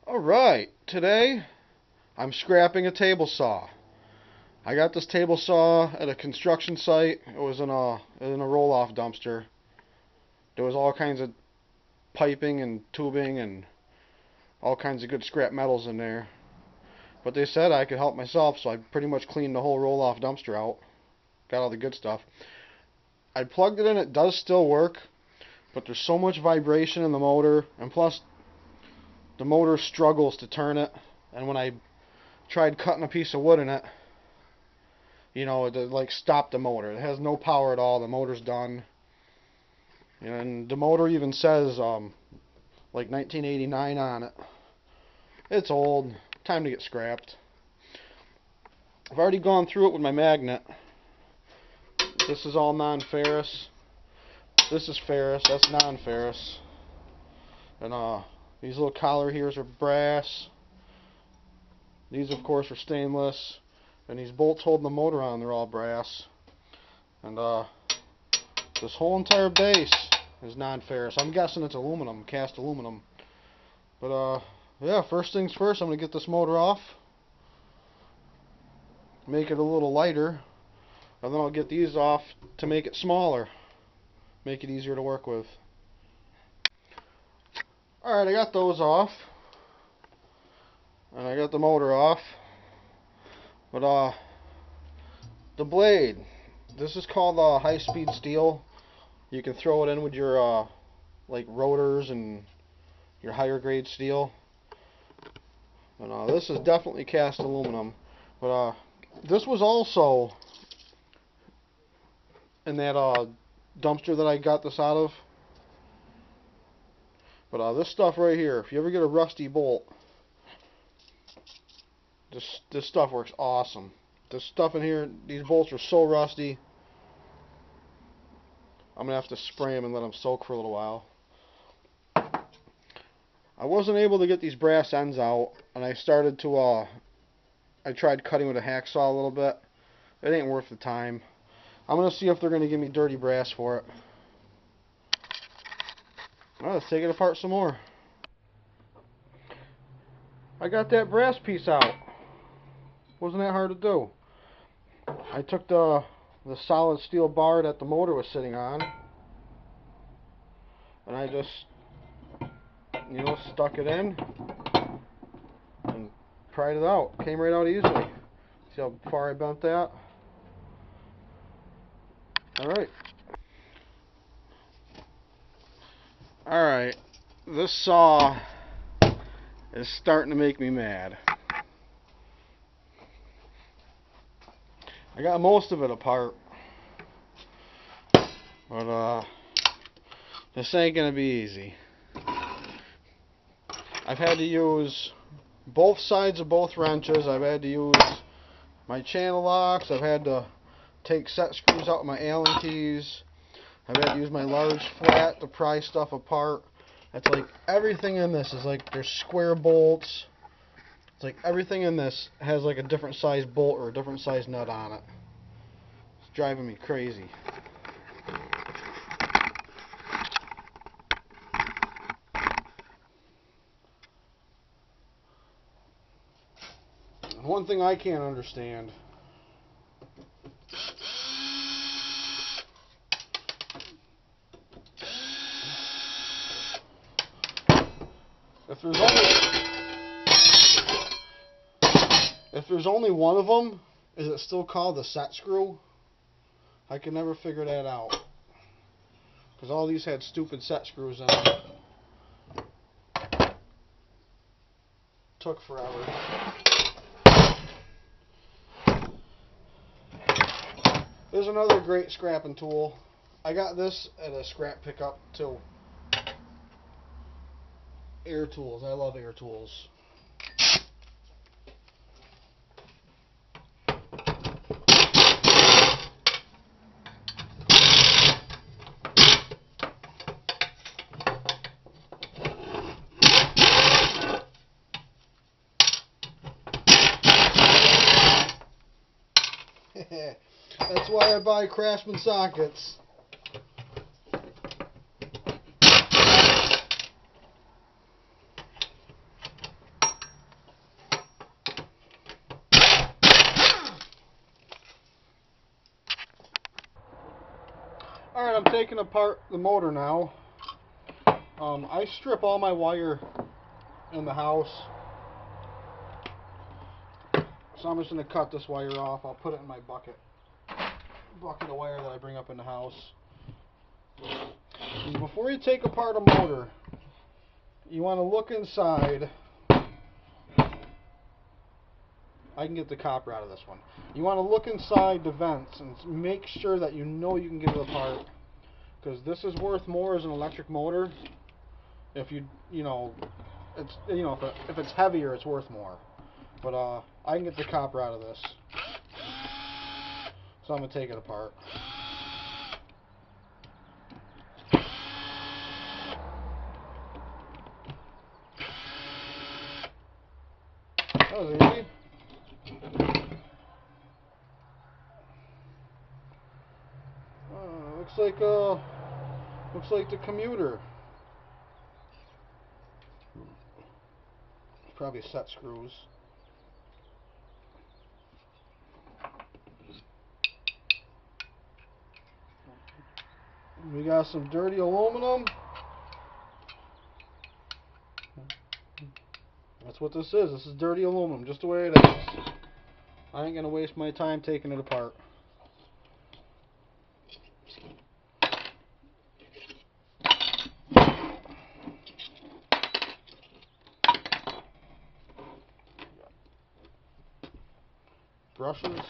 Alright, today I'm scrapping a table saw. I got this table saw at a construction site. It was in a roll-off dumpster. There was all kinds of piping and tubing and all kinds of good scrap metals in there. But they said I could help myself, so I pretty much cleaned the whole roll-off dumpster out. Got all the good stuff. I plugged it in, it does still work, but there's so much vibration in the motor, and plus the motor struggles to turn it, and when I tried cutting a piece of wood in it, it like stopped the motor. It has no power at all. The motor's done. And the motor even says like 1989 on it. It's old. Time to get scrapped. I've already gone through it with my magnet. This is all non-ferrous. This is ferrous. That's non-ferrous. And these little collar here's are brass. These, of course, are stainless. And these bolts holding the motor on, they're all brass. And this whole entire base is non-ferrous. I'm guessing it's aluminum, cast aluminum. But yeah, first things first, I'm going to get this motor off. Make it a little lighter. And then I'll get these off to make it smaller. Make it easier to work with. Alright, I got those off. And I got the motor off. But the blade, this is called high-speed steel. You can throw it in with your like rotors and your higher grade steel. And this is definitely cast aluminum. But this was also in that dumpster that I got this out of. But this stuff right here, if you ever get a rusty bolt, this stuff works awesome. This stuff in here, these bolts are so rusty. I'm going to have to spray them and let them soak for a little while. I wasn't able to get these brass ends out, and I started to, I tried cutting with a hacksaw a little bit. It ain't worth the time. I'm going to see if they're going to give me dirty brass for it. Well, let's take it apart some more. I got that brass piece out. Wasn't that hard to do. I took the solid steel bar that the motor was sitting on, and I just, stuck it in and pried it out. Came right out easily. See how far I bent that? Alright. Alright. This saw is starting to make me mad. I got most of it apart, but this ain't gonna be easy. I've had to use both sides of both wrenches. I've had to use my channel locks. I've had to take set screws out with my Allen keys. I've had to use my large flat to pry stuff apart. It's like everything in this is like there's square bolts. It's like everything in this has like a different size bolt or a different size nut on it. It's driving me crazy. And one thing I can't understand, if there's only one of them, is it still called the set screw? I can never figure that out. Because all these had stupid set screws in them. Took forever. There's another great scrapping tool. I got this at a scrap pickup too. Air tools. I love air tools. That's why I buy Craftsman sockets. Alright, I'm taking apart the motor now. I strip all my wire in the house. So I'm just going to cut this wire off. I'll put it in my bucket of wire that I bring up in the house. And before you take apart a motor, you want to look inside. I can get the copper out of this one. You want to look inside the vents and make sure that you know you can get it apart, because this is worth more as an electric motor. If if it's heavier, it's worth more. But I can get the copper out of this, so I'm gonna take it apart. That was easy. Looks like the commuter. Probably set screws. We got some dirty aluminum. That's what this is. This is dirty aluminum, just the way it is. I ain't gonna waste my time taking it apart. Brushes.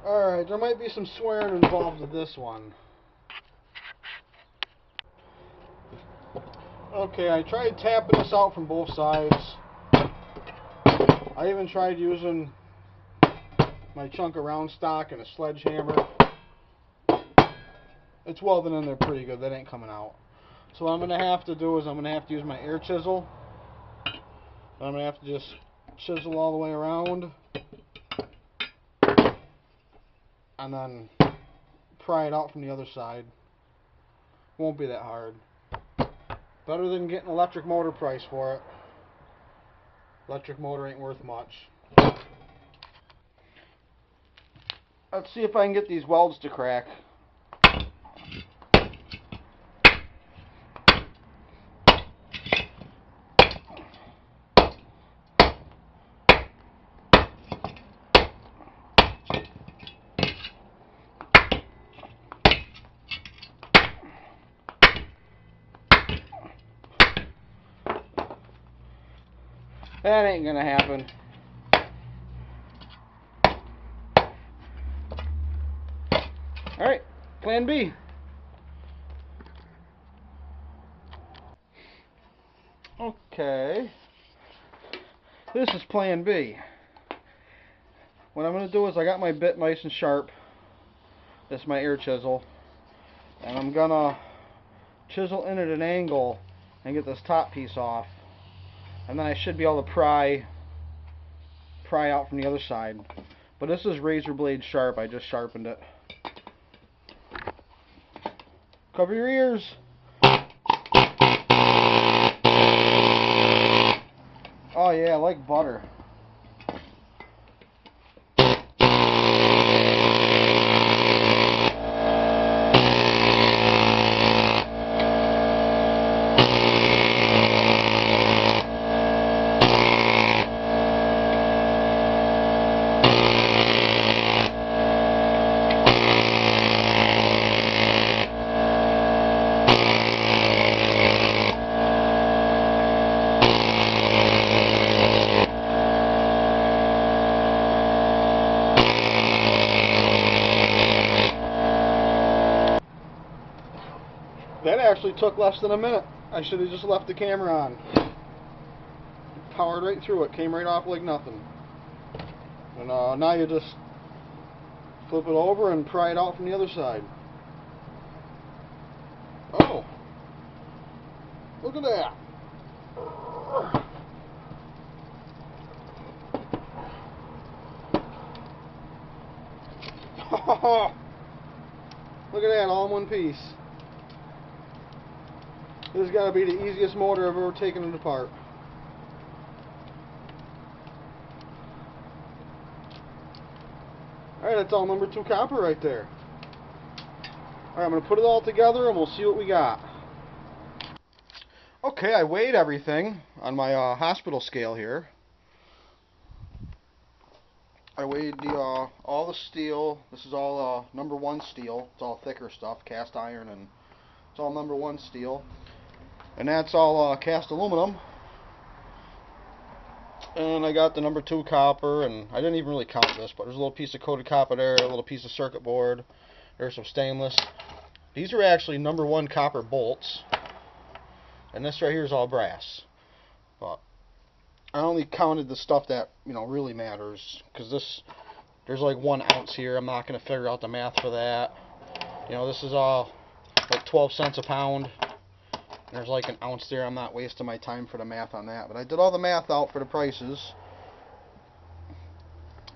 Alright, there might be some swearing involved with this one. Okay, I tried tapping this out from both sides. I even tried using my chunk of round stock and a sledgehammer. It's welded in there pretty good. That ain't coming out. So what I'm going to have to do is I'm going to have to use my air chisel. I'm going to have to just chisel all the way around and then pry it out from the other side. Won't be that hard. Better than getting an electric motor price for it. Electric motor ain't worth much. Let's see if I can get these welds to crack. That ain't gonna happen. Alright, plan B. Okay. This is plan B. What I'm gonna do is I got my bit nice and sharp. This is my air chisel. And I'm gonna chisel in at an angle and get this top piece off. And then I should be able to pry out from the other side. But this is razor blade sharp. I just sharpened it. Cover your ears. Oh yeah, like butter. That actually took less than a minute. I should have just left the camera on. Powered right through it, came right off like nothing. And now you just flip it over and pry it out from the other side. Oh, look at that. Look at that, all in one piece. This has got to be the easiest motor I've ever taken it apart. Alright, that's all number 2 copper right there. Alright, I'm going to put it all together and we'll see what we got. Okay, I weighed everything on my hospital scale here. I weighed all the steel. This is all number 1 steel. It's all thicker stuff, cast iron, and it's all number 1 steel. And that's all cast aluminum. And I got the number 2 copper, and I didn't even really count this, but there's a little piece of coated copper there, a little piece of circuit board. There's some stainless. These are actually number 1 copper bolts. And this right here is all brass. But I only counted the stuff that, you know, really matters, because there's like 1 ounce here. I'm not going to figure out the math for that. You know, this is all like 12 cents a pound. And there's like an ounce there. I'm not wasting my time for the math on that. But I did all the math out for the prices.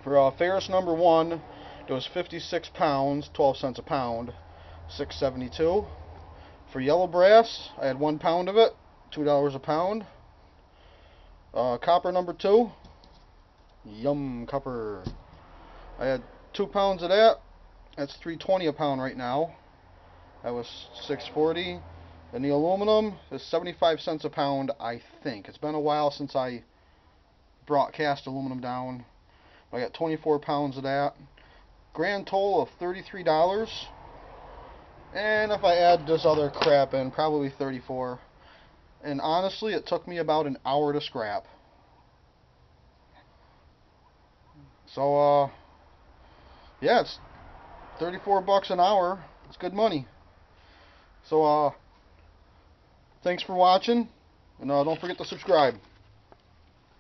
For ferrous number 1, it was 56 pounds, 12 cents a pound, $6.72. For yellow brass, I had 1 pound of it, $2 a pound. Copper number 2, yum, copper. I had 2 pounds of that. That's $3.20 a pound right now. That was $6.40. And the aluminum is 75 cents a pound, I think. It's been a while since I brought cast aluminum down. I got 24 pounds of that. Grand total of $33. And if I add this other crap in, probably 34. And honestly, it took me about an hour to scrap. So, yeah, it's 34 bucks an hour. It's good money. So, thanks for watching, and don't forget to subscribe.